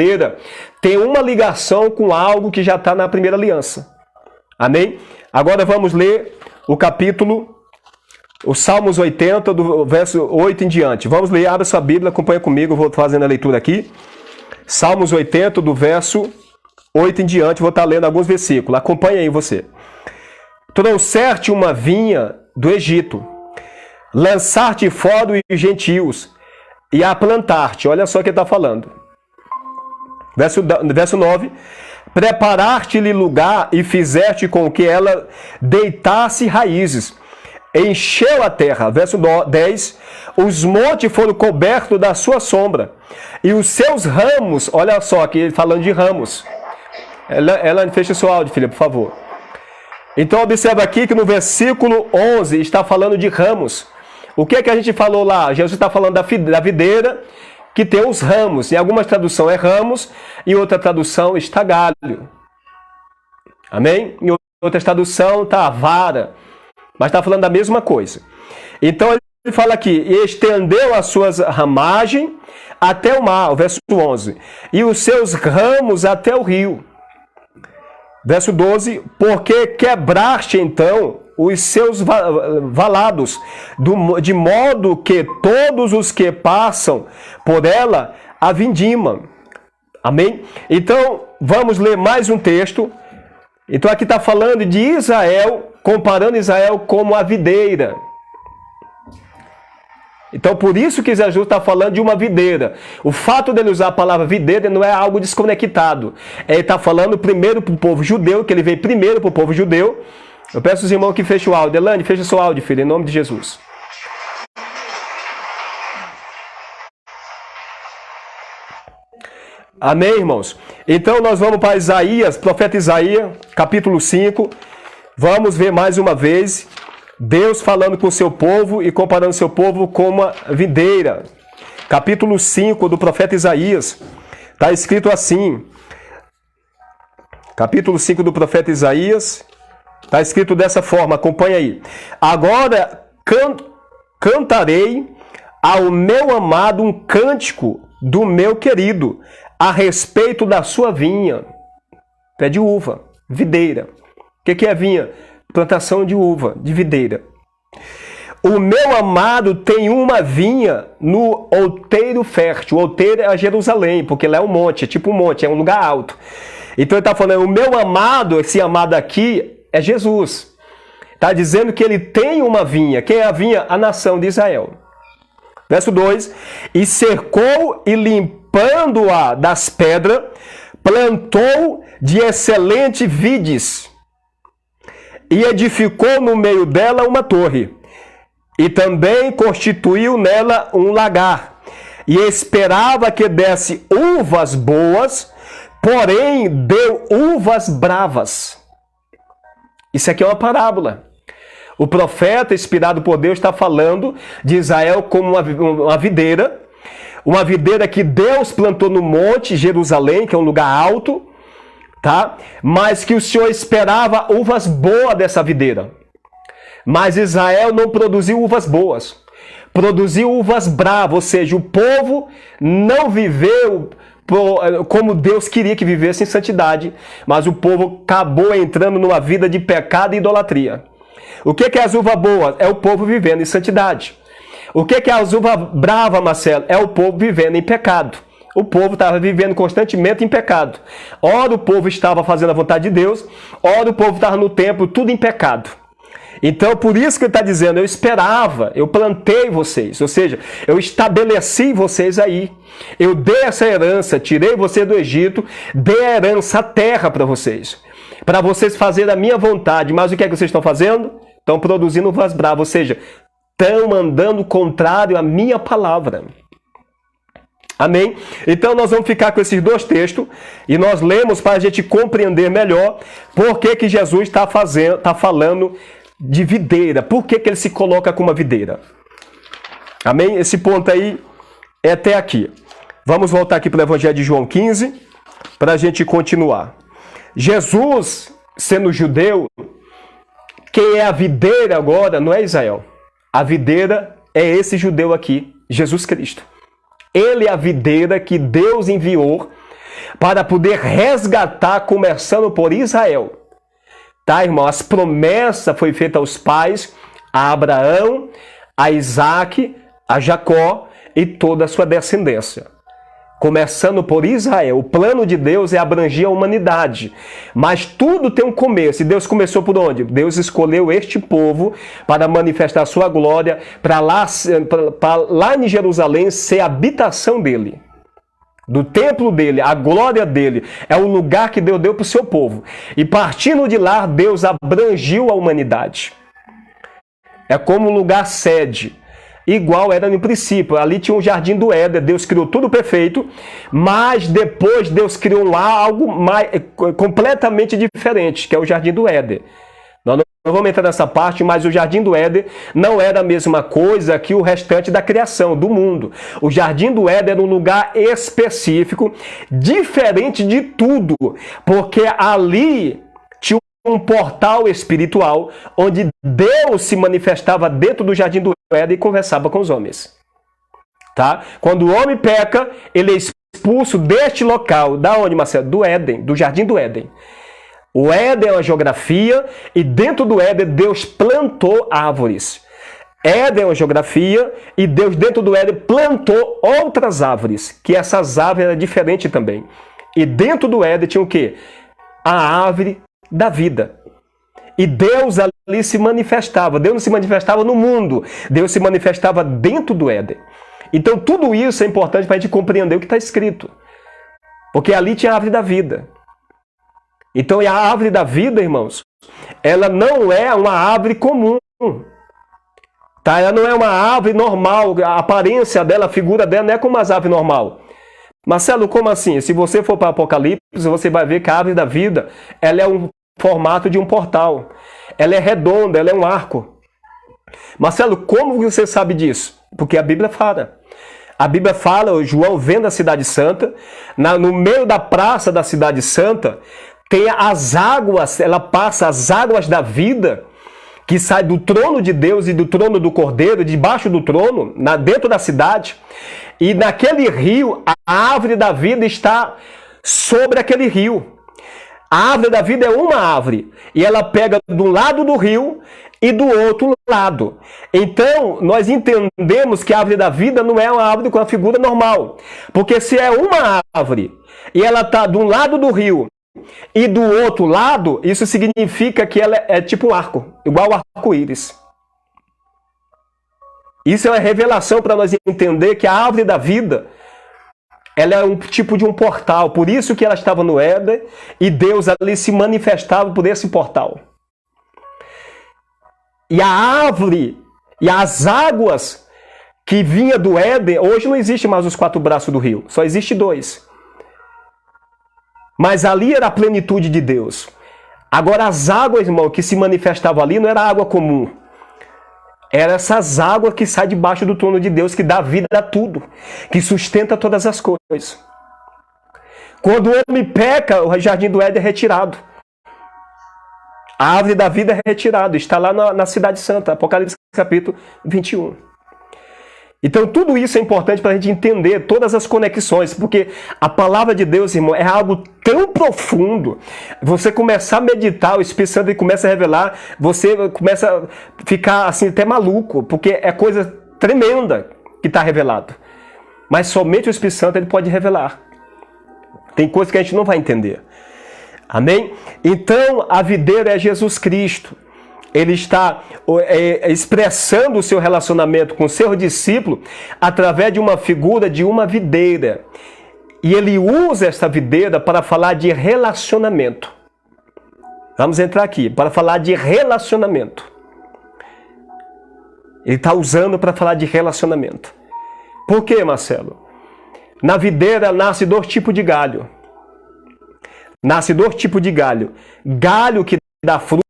videira tem uma ligação com algo que já está na primeira aliança. Amém? Agora vamos ler o Salmos 80, do verso 8 em diante. Vamos ler, abre sua Bíblia, acompanha comigo, vou fazendo a leitura aqui. Salmos 80, do verso 8 em diante, vou estar lendo alguns versículos. Acompanha aí você. Trouxer-te uma vinha do Egito, lançar-te fora os gentios e a plantar-te. Olha só o que ele está falando. Verso 9. Preparar-te-lhe lugar e fizeste com que ela deitasse raízes. Encheu a terra. Verso 10. Os montes foram cobertos da sua sombra. E os seus ramos, olha só aqui falando de ramos. Ela fecha o seu áudio, filha, por favor. Então observa aqui que no versículo 11 está falando de ramos. O que é que a gente falou lá? Jesus está falando da videira que tem os ramos. Em algumas traduções é ramos, em outra tradução está galho. Amém? Em outra tradução está a vara. Mas está falando da mesma coisa. Então ele fala aqui, e estendeu as suas ramagens até o mar, o verso 11. E os seus ramos até o rio. Verso 12, porque quebraste então os seus valados, de modo que todos os que passam por ela a vindimam. Amém? Então, vamos ler mais um texto. Então, aqui está falando de Israel, comparando Israel como a videira. Então, por isso que Jesus está falando de uma videira. O fato dele usar a palavra videira não é algo desconectado. Ele está falando primeiro para o povo judeu, que ele veio primeiro para o povo judeu. Eu peço aos irmãos que fechem o áudio. Elane, feche o seu áudio, filho, em nome de Jesus. Amém, irmãos? Então, nós vamos para Isaías, profeta Isaías, capítulo 5. Vamos ver mais uma vez Deus falando com o seu povo e comparando o seu povo com uma videira. Capítulo 5 do profeta Isaías. Está escrito assim. Capítulo 5 do profeta Isaías. Está escrito dessa forma, acompanha aí. Agora cantarei ao meu amado um cântico do meu querido a respeito da sua vinha. Pé de uva, videira. O que é vinha? Plantação de uva, de videira. O meu amado tem uma vinha no outeiro fértil. O outeiro é Jerusalém, porque lá é um monte, é tipo um monte, é um lugar alto. Então ele está falando, o meu amado, esse amado aqui é Jesus. Está dizendo que ele tem uma vinha. Quem é a vinha? A nação de Israel. Verso 2. E cercou e limpando-a das pedras, plantou de excelente vides. E edificou no meio dela uma torre, e também constituiu nela um lagar, e esperava que desse uvas boas, porém deu uvas bravas. Isso aqui é uma parábola. O profeta, inspirado por Deus, está falando de Israel como uma videira que Deus plantou no monte Jerusalém, que é um lugar alto, tá? Mas que o Senhor esperava uvas boas dessa videira. Mas Israel não produziu uvas boas. Produziu uvas bravas, ou seja, o povo não viveu como Deus queria que vivesse em santidade, mas o povo acabou entrando numa vida de pecado e idolatria. O que é as uvas boas? É o povo vivendo em santidade. O que é as uvas bravas, Marcelo? É o povo vivendo em pecado. O povo estava vivendo constantemente em pecado. Ora o povo estava fazendo a vontade de Deus, ora o povo estava no templo, tudo em pecado. Então, por isso que ele está dizendo, eu esperava, eu plantei vocês, ou seja, eu estabeleci vocês aí. Eu dei essa herança, tirei vocês do Egito, dei a herança, a terra para vocês fazerem a minha vontade. Mas o que é que vocês estão fazendo? Estão produzindo uvas bravas, ou seja, estão andando contrário à minha palavra. Amém? Então nós vamos ficar com esses dois textos e nós lemos para a gente compreender melhor por que Jesus está falando de videira. Por que ele se coloca como uma videira? Amém? Esse ponto aí é até aqui. Vamos voltar aqui para o Evangelho de João 15 para a gente continuar. Jesus, sendo judeu, quem é a videira agora não é Israel. A videira é esse judeu aqui, Jesus Cristo. Ele é a videira que Deus enviou para poder resgatar, começando por Israel. Tá, irmão? As promessas foram feitas aos pais, a Abraão, a Isaac, a Jacó e toda a sua descendência. Começando por Israel. O plano de Deus é abranger a humanidade. Mas tudo tem um começo. E Deus começou por onde? Deus escolheu este povo para manifestar a sua glória, para lá em Jerusalém ser a habitação dele. Do templo dele, a glória dele. É o lugar que Deus deu para o seu povo. E partindo de lá, Deus abrangiu a humanidade. É como um lugar sede. Igual era no princípio. Ali tinha um jardim do Éden. Deus criou tudo perfeito. Mas depois Deus criou algo completamente diferente, que é o jardim do Éden. Nós não vamos entrar nessa parte, mas o jardim do Éden não era a mesma coisa que o restante da criação, do mundo. O jardim do Éden era um lugar específico, diferente de tudo, porque ali tinha um portal espiritual onde Deus se manifestava dentro do jardim do Éden e conversava com os homens. Tá? Quando o homem peca, ele é expulso deste local. Da onde, Marcelo? Do Éden, do jardim do Éden. O Éden é uma geografia e dentro do Éden Deus plantou árvores. Éden é uma geografia e Deus dentro do Éden plantou outras árvores, que essas árvores eram diferentes também. E dentro do Éden tinha o quê? A árvore da vida. E Deus ali se manifestava. Deus não se manifestava no mundo. Deus se manifestava dentro do Éden. Então tudo isso é importante para a gente compreender o que está escrito. Porque ali tinha a árvore da vida. Então a árvore da vida, irmãos, ela não é uma árvore comum. Tá? Ela não é uma árvore normal. A aparência dela, a figura dela não é como as árvores normal. Marcelo, como assim? Se você for para Apocalipse, você vai ver que a árvore da vida, ela é um formato de um portal. Ela é redonda, ela é um arco. Marcelo, como você sabe disso? Porque a Bíblia fala. A Bíblia fala, o João vendo a Cidade Santa, no meio da praça da Cidade Santa, tem as águas, ela passa as águas da vida, que sai do trono de Deus e do trono do Cordeiro, debaixo do trono, dentro da cidade. E naquele rio, a árvore da vida está sobre aquele rio. A árvore da vida é uma árvore. E ela pega do lado do rio e do outro lado. Então, nós entendemos que a árvore da vida não é uma árvore com a figura normal. Porque se é uma árvore e ela está de um lado do rio e do outro lado, isso significa que ela é tipo um arco, igual ao arco-íris. Isso é uma revelação para nós entender que a árvore da vida, ela é um tipo de um portal. Por isso que ela estava no Éden e Deus ali se manifestava por esse portal. E a árvore e as águas que vinha do Éden, hoje não existe mais os 4 braços do rio, só existe 2. Mas ali era a plenitude de Deus. Agora as águas, irmão, que se manifestavam ali não era água comum. Eram essas águas que saem debaixo do trono de Deus, que dá vida a tudo, que sustenta todas as coisas. Quando o homem peca, o jardim do Éden é retirado. A árvore da vida é retirada, está lá na Cidade Santa, Apocalipse capítulo 21. Então tudo isso é importante para a gente entender todas as conexões, porque a palavra de Deus, irmão, é algo tão profundo. Você começar a meditar, o Espírito Santo começa a revelar, você começa a ficar assim até maluco, porque é coisa tremenda que está revelado. Mas somente o Espírito Santo ele pode revelar. Tem coisas que a gente não vai entender. Amém? Então a videira é Jesus Cristo. Ele está expressando o seu relacionamento com o seu discípulo através de uma figura de uma videira. E ele usa essa videira para falar de relacionamento. Vamos entrar aqui, para falar de relacionamento. Ele está usando para falar de relacionamento. Por quê, Marcelo? Na videira nasce 2 tipos de galho. Nasce 2 tipos de galho. Galho que dá fruto